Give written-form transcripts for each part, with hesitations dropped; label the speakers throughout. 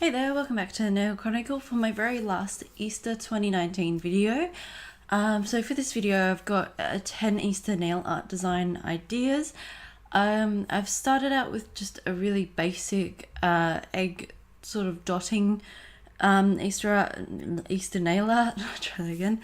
Speaker 1: Hey there, welcome back to Nail Chronicle for my very last Easter 2019 video. So for this video I've got 10 Easter nail art design ideas. I've started out with just a really basic egg sort of dotting Easter nail art. Try that again.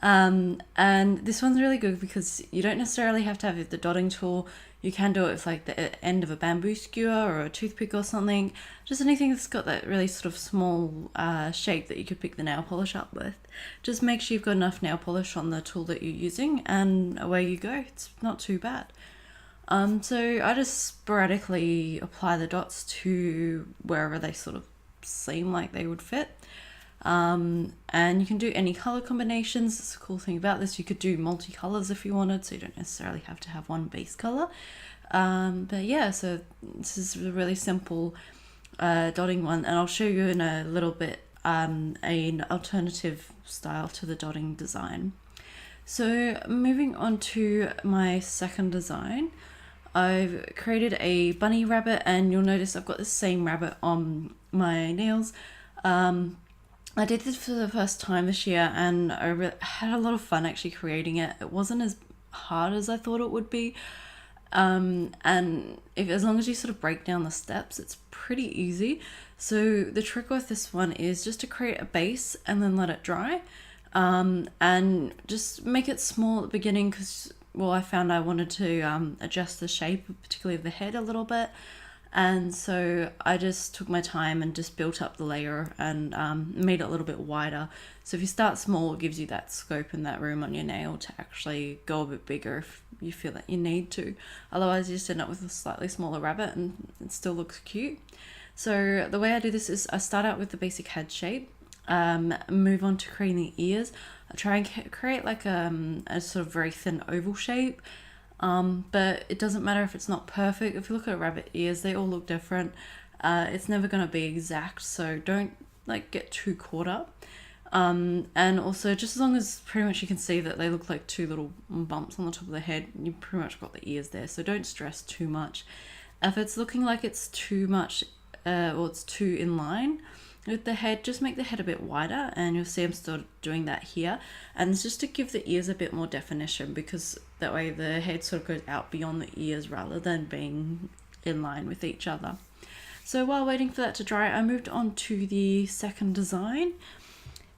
Speaker 1: And this one's really good because you don't necessarily have to have the dotting tool. You can do it with like the end of a bamboo skewer or a toothpick or something. Just anything that's got that really sort of small shape that you could pick the nail polish up with. Just make sure you've got enough nail polish on the tool that you're using and away you go. It's not too bad. So I just sporadically apply the dots to wherever they sort of seem like they would fit. And you can do any color combinations. That's the cool thing about this. You could do multi-colors if you wanted, so you don't necessarily have to have one base color. But yeah, so this is a really simple dotting one, and I'll show you in a little bit an alternative style to the dotting design. So moving on to my second design, I've created a bunny rabbit, and you'll notice I've got the same rabbit on my nails. I did this for the first time this year, and I had a lot of fun actually creating it. It wasn't as hard as I thought it would be, and as long as you sort of break down the steps, it's pretty easy. So the trick with this one is just to create a base and then let it dry, and just make it small at the beginning because, well, I found I wanted to adjust the shape, particularly of the head, a little bit. And so I just took my time and just built up the layer and made it a little bit wider. So if you start small, it gives you that scope and that room on your nail to actually go a bit bigger if you feel that you need to. Otherwise you just end up with a slightly smaller rabbit and it still looks cute. So the way I do this is I start out with the basic head shape, move on to creating the ears. I try and create like a sort of very thin oval shape. But it doesn't matter if it's not perfect. If you look at rabbit ears, they all look different. It's never going to be exact, so don't like get too caught up. And also, just as long as pretty much you can see that they look like two little bumps on the top of the head, you pretty much got the ears there, so don't stress too much. If it's looking like it's too much or it's too in line with the head, just make the head a bit wider, and you'll see I'm still doing that here. And it's just to give the ears a bit more definition, because that way the head sort of goes out beyond the ears rather than being in line with each other. So while waiting for that to dry, I moved on to the second design.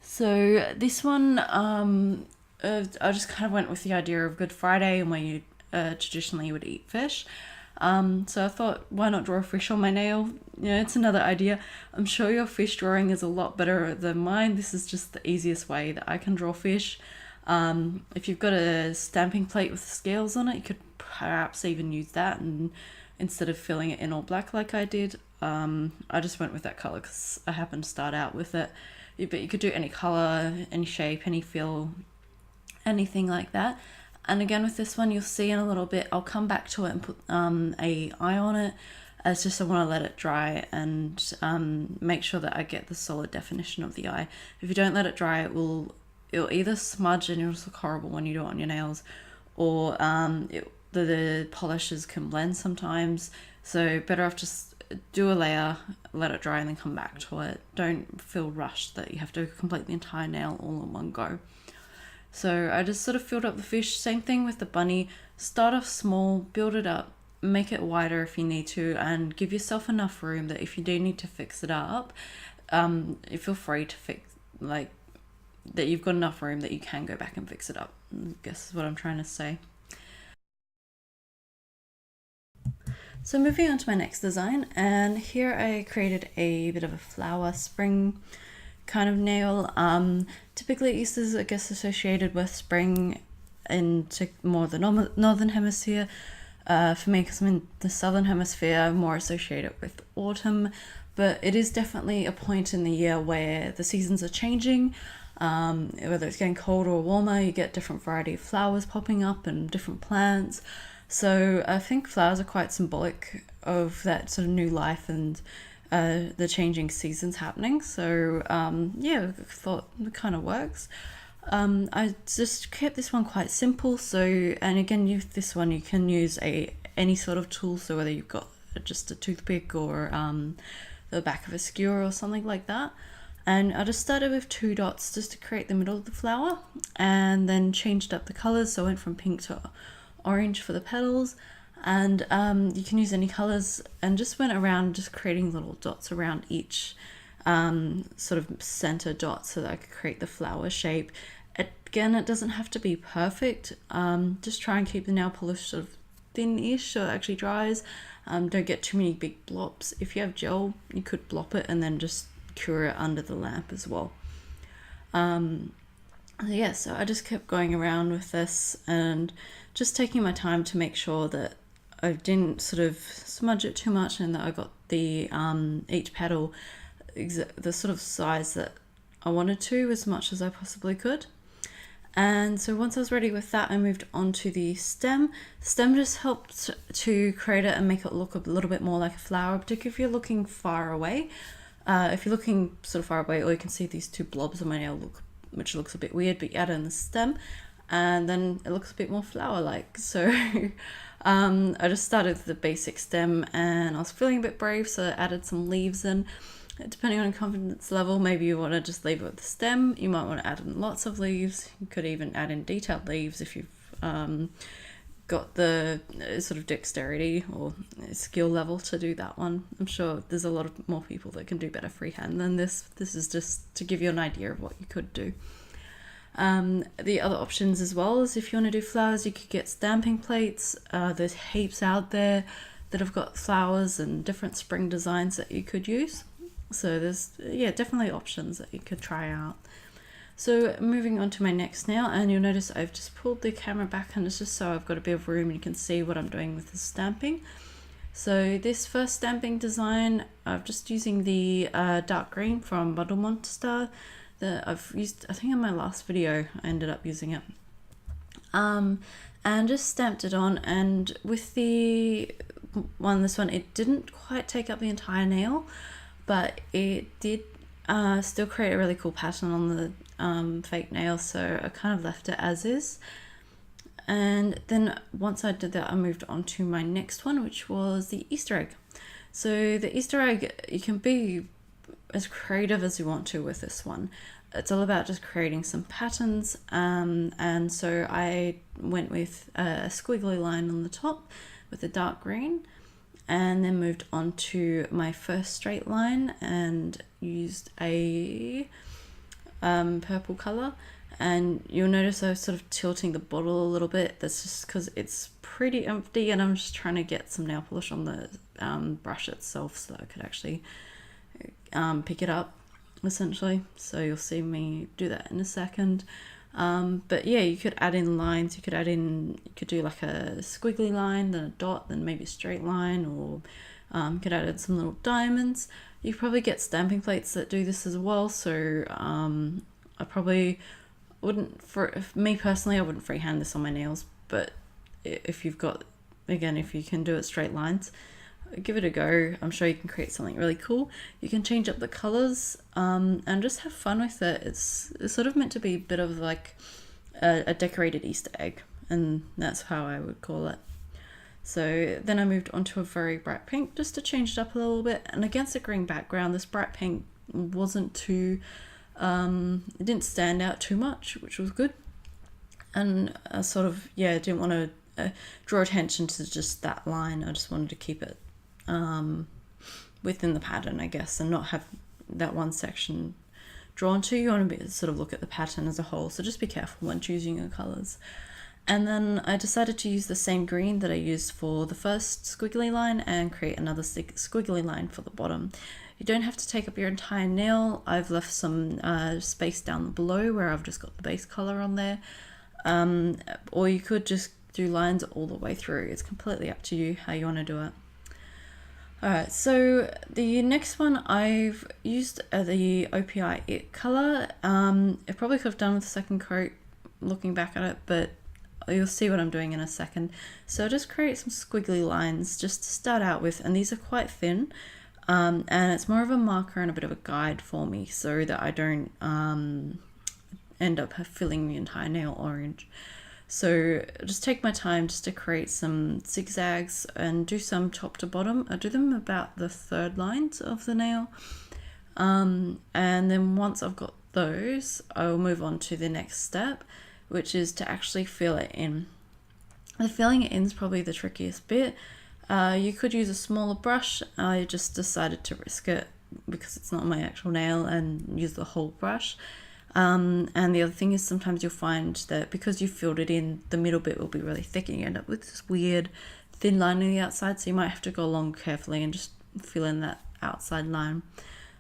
Speaker 1: So this one, I just kind of went with the idea of Good Friday and where you traditionally would eat fish. So I thought, why not draw a fish on my nail? Yeah, it's another idea. I'm sure your fish drawing is a lot better than mine. This is just the easiest way that I can draw fish. If you've got a stamping plate with scales on it, you could perhaps even use that, and instead of filling it in all black like I did, I just went with that color because I happened to start out with it. But you could do any color, any shape, any feel, anything like that. And again with this one, you'll see in a little bit, I'll come back to it and put a eye on it. It's just I want to let it dry and make sure that I get the solid definition of the eye. If you don't let it dry, it'll either smudge and it'll look horrible when you do it on your nails, or the polishes can blend sometimes. So better off just do a layer, let it dry, and then come back to it. Don't feel rushed that you have to complete the entire nail all in one go. So I just sort of filled up the fish. Same thing with the bunny. Start off small, build it up, make it wider if you need to, and give yourself enough room that if you do need to fix it up, you feel free to fix, like, that you've got enough room that you can go back and fix it up, I guess is what I'm trying to say. So moving on to my next design, and here I created a bit of a flower spring kind of nail. Typically Easter is, I guess, associated with spring into more the northern hemisphere. For me, because I'm in the southern hemisphere, I'm more associated with autumn, but it is definitely a point in the year where the seasons are changing. Whether it's getting colder or warmer, you get different variety of flowers popping up and different plants. So I think flowers are quite symbolic of that sort of new life and the changing seasons happening. So yeah, I thought it kind of works. I just kept this one quite simple. So, and again, with this one you can use any sort of tool. So whether you've got just a toothpick or the back of a skewer or something like that. And I just started with 2 dots just to create the middle of the flower, and then changed up the colors. So I went from pink to orange for the petals, and you can use any colors, and just went around just creating little dots around each sort of center dot so that I could create the flower shape. Again, it doesn't have to be perfect. Just try and keep the nail polish sort of thin-ish so it actually dries. Don't get too many big blobs. If you have gel, you could blop it and then just cure it under the lamp as well. Yeah, so I just kept going around with this and just taking my time to make sure that I didn't sort of smudge it too much, and that I got the each petal the sort of size that I wanted to, as much as I possibly could. And so once I was ready with that, I moved on to the stem. The stem just helped to create it and make it look a little bit more like a flower, particularly if you're looking far away. If you're looking sort of far away, all you can see these 2 blobs on my nail, which looks a bit weird, but you add in the stem and then it looks a bit more flower-like. So I just started with the basic stem, and I was feeling a bit brave, so I added some leaves in. Depending on your confidence level, maybe you want to just leave it with the stem. You might want to add in lots of leaves. You could even add in detailed leaves if you've got the sort of dexterity or skill level to do that one. I'm sure there's a lot of more people that can do better freehand than this. This is just to give you an idea of what you could do. The other options as well is, if you want to do flowers, you could get stamping plates. There's heaps out there that have got flowers and different spring designs that you could use. So there's, yeah, definitely options that you could try out. So moving on to my next nail, and you'll notice I've just pulled the camera back, and it's just so I've got a bit of room and you can see what I'm doing with the stamping. So this first stamping design, I'm just using the dark green from Bundle Monster that I've used, I think in my last video I ended up using it. And just stamped it on, and with this one, it didn't quite take up the entire nail, but it did still create a really cool pattern on the fake nail, so I kind of left it as is. And then once I did that, I moved on to my next one, which was the Easter egg. So the Easter egg, you can be as creative as you want to with this one. It's all about just creating some patterns, and so I went with a squiggly line on the top with the dark green, and then moved on to my first straight line and used a purple color. And you'll notice I was sort of tilting the bottle a little bit. That's just because it's pretty empty, and I'm just trying to get some nail polish on the brush itself so that I could actually pick it up, essentially. So you'll see me do that in a second. But yeah, you could add in lines. You could do like a squiggly line, then a dot, then maybe a straight line, or you could add in some little diamonds. You probably get stamping plates that do this as well. So I probably wouldn't, me personally, I wouldn't freehand this on my nails. But if you've got, again, if you can do it straight lines, give it a go. I'm sure you can create something really cool. You can change up the colors and just have fun with it. It's sort of meant to be a bit of like a decorated Easter egg, and that's how I would call it. So then I moved on to a very bright pink just to change it up a little bit, and against a green background, this bright pink wasn't too it didn't stand out too much, which was good. And I sort of, yeah, didn't want to draw attention to just that line. I just wanted to keep it within the pattern, I guess, and not have that one section drawn to. You want to sort of look at the pattern as a whole, so just be careful when choosing your colors. And then I decided to use the same green that I used for the first squiggly line and create another squiggly line for the bottom. You don't have to take up your entire nail. I've left some space down below where I've just got the base color on there, or you could just do lines all the way through. It's completely up to you how you want to do it. Alright, so the next one I've used the OPI It color. I probably could have done with the second coat looking back at it, but you'll see what I'm doing in a second. So just create some squiggly lines just to start out with, and these are quite thin, and it's more of a marker and a bit of a guide for me so that I don't end up filling the entire nail orange. So just take my time just to create some zigzags and do some top to bottom. I do them about the third lines of the nail. And then once I've got those, I'll move on to the next step, which is to actually fill it in. The filling it in is probably the trickiest bit. You could use a smaller brush. I just decided to risk it because it's not my actual nail and use the whole brush. And the other thing is sometimes you'll find that because you filled it in, the middle bit will be really thick and you end up with this weird thin line on the outside. So you might have to go along carefully and just fill in that outside line.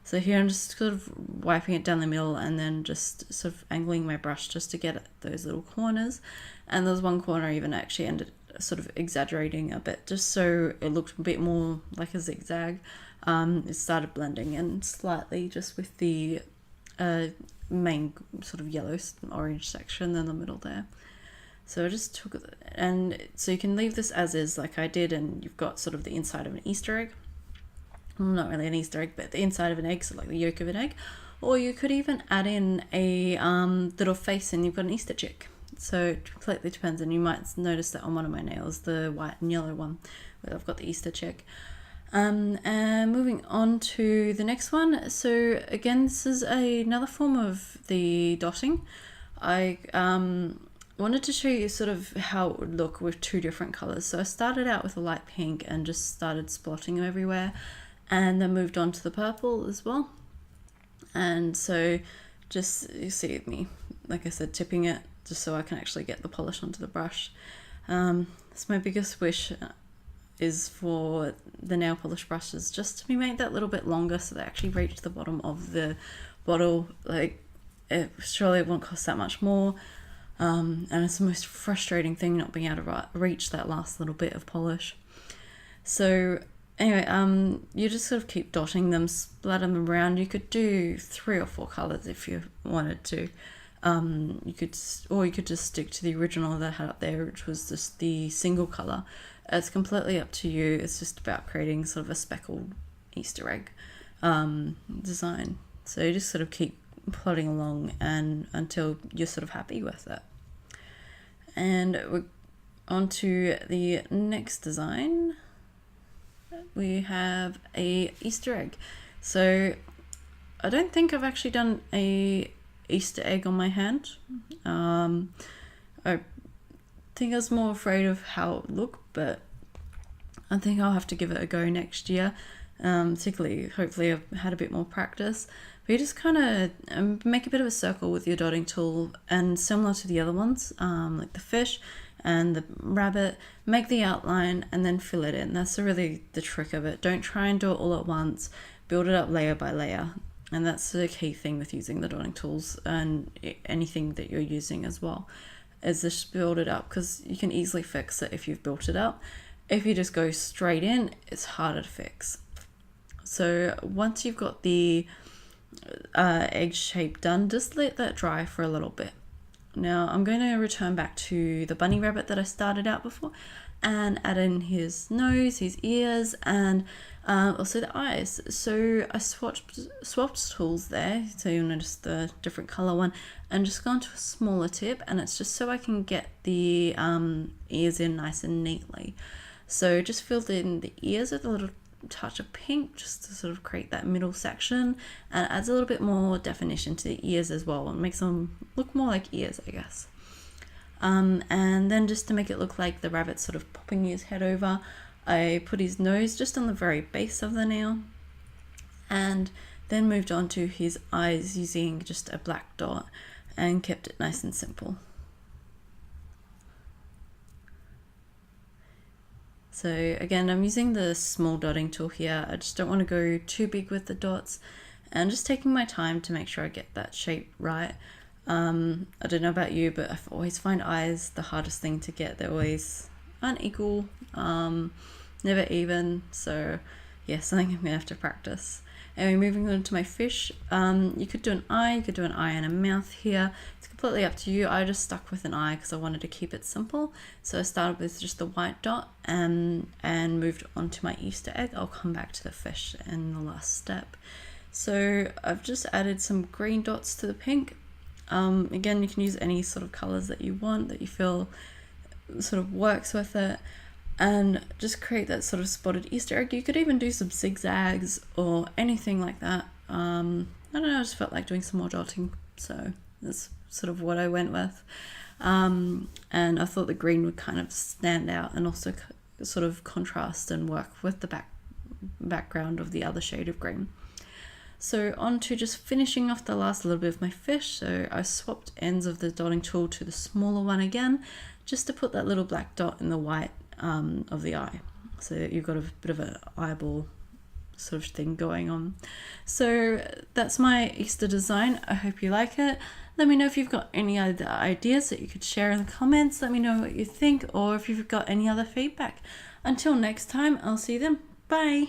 Speaker 1: So here I'm just sort of wiping it down the middle and then just sort of angling my brush just to get at those little corners. And there's one corner I even actually ended sort of exaggerating a bit just so it looked a bit more like a zigzag. It started blending in slightly just with the main sort of yellow orange section in the middle there. So I just took it, and so you can leave this as is like I did, and you've got sort of the inside of an Easter egg. Well, not really an Easter egg, but the inside of an egg, so like the yolk of an egg. Or you could even add in a little face and you've got an Easter chick. So it completely depends, and you might notice that on one of my nails, the white and yellow one, where I've got the Easter chick. And moving on to the next one. So again, this is another form of the dotting. I wanted to show you sort of how it would look with two different colors. So I started out with a light pink and just started splotting them everywhere, and then moved on to the purple as well. And so just, you see me, like I said, tipping it just so I can actually get the polish onto the brush. It's my biggest wish is for the nail polish brushes just to be made that little bit longer so they actually reach the bottom of the bottle. Like, surely it won't cost that much more. And it's the most frustrating thing not being able to reach that last little bit of polish. So anyway, you just sort of keep dotting them, splatter them around. You could do 3 or 4 colors if you wanted to. You could just stick to the original that I had up there, which was just the single color. It's completely up to you. It's just about creating sort of a speckled Easter egg design. So you just sort of keep plodding along and until you're sort of happy with it. And we're on to the next design. We have a Easter egg. So I don't think I've actually done a Easter egg on my hand. I think I was more afraid of how it would look, but I think I'll have to give it a go next year. Particularly, hopefully I've had a bit more practice. But you just kind of make a bit of a circle with your dotting tool, and similar to the other ones, like the fish and the rabbit, make the outline and then fill it in. That's really the trick of it. Don't try and do it all at once. Build it up layer by layer. And that's the key thing with using the dotting tools and anything that you're using as well, is just build it up, because you can easily fix it if you've built it up. If you just go straight in, it's harder to fix. So once you've got the egg shape done, just let that dry for a little bit. Now I'm going to return back to the bunny rabbit that I started out before and add in his nose, his ears, and also the eyes. So I swapped tools there, so you'll notice the different color one, and just gone to a smaller tip, and it's just so I can get the ears in nice and neatly. So just filled in the ears with a little touch of pink just to sort of create that middle section, and adds a little bit more definition to the ears as well, and makes them look more like ears, I guess. And then just to make it look like the rabbit sort of popping his head over, I put his nose just on the very base of the nail, and then moved on to his eyes using just a black dot and kept it nice and simple. So again, I'm using the small dotting tool here. I just don't want to go too big with the dots, and just taking my time to make sure I get that shape right. I don't know about you, but I always find eyes the hardest thing to get. They're always unequal, never even. So yeah, something I'm gonna have to practice. Anyway, moving on to my fish. You could do an eye, you could do an eye and a mouth here. It's completely up to you. I just stuck with an eye because I wanted to keep it simple. So I started with just the white dot and moved on to my Easter egg. I'll come back to the fish in the last step. So I've just added some green dots to the pink. Again, you can use any sort of colors that you want, that you feel sort of works with it, and just create that sort of spotted Easter egg. You could even do some zigzags or anything like that. I don't know, I just felt like doing some more dotting, so that's sort of what I went with. And I thought the green would kind of stand out and also sort of contrast and work with the background of the other shade of green. So on to just finishing off the last little bit of my fish. So I swapped ends of the dotting tool to the smaller one again, just to put that little black dot in the white of the eye. So you've got a bit of an eyeball sort of thing going on. So that's my Easter design. I hope you like it. Let me know if you've got any other ideas that you could share in the comments. Let me know what you think, or if you've got any other feedback. Until next time, I'll see you then. Bye.